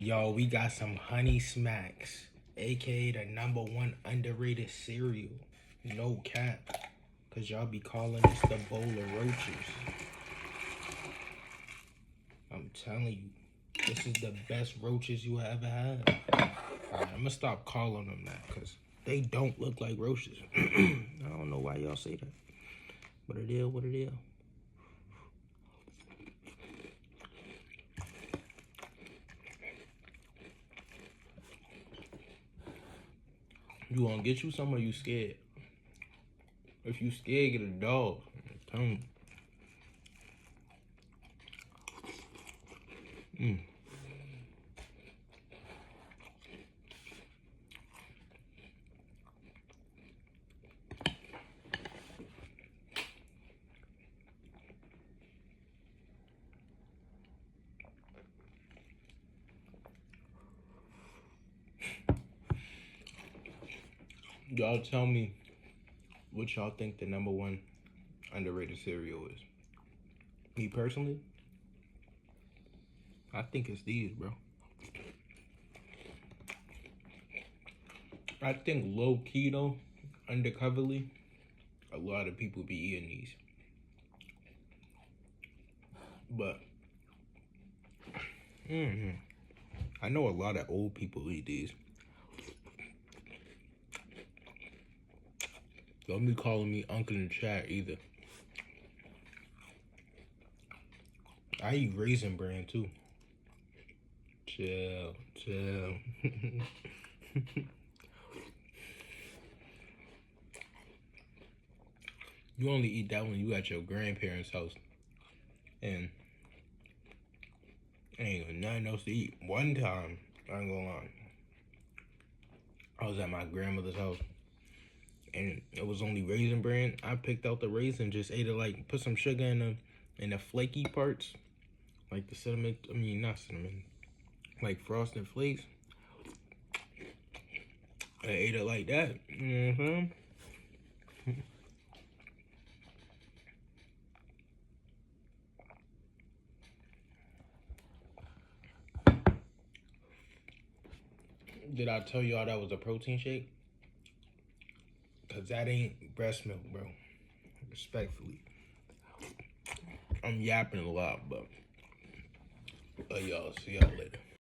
Yo, we got some Honey Smacks, aka the #1 underrated cereal. No cap. Cause y'all be calling this the bowl of roaches. I'm telling you, this is the best roaches you ever had. Alright, I'm gonna stop calling them that because they don't look like roaches. I don't know why y'all say that. But it is what it is. You gonna get you some or you scared? If you scared, get a dog. I'm telling you. Y'all tell me what y'all think the #1 underrated cereal is. Me personally, I think it's these, bro. I think low key though, undercoverly, a lot of people be eating these. But I know a lot of old people eat these. Don't be calling me uncle in the chat either. I eat Raisin Bran too. Chill. You only eat that when you at your grandparents' house. And ain't got nothing else to eat. One time, I ain't gonna lie, I was at my grandmother's house. And it was only Raisin Bran. I picked out the raisin, just ate it like, put some sugar in the flaky parts. Like the cinnamon, not cinnamon. Like Frosted Flakes. I ate it like that. Did I tell y'all that was a protein shake? Cause that ain't breast milk, bro. Respectfully. I'm yapping a lot, but y'all see y'all later.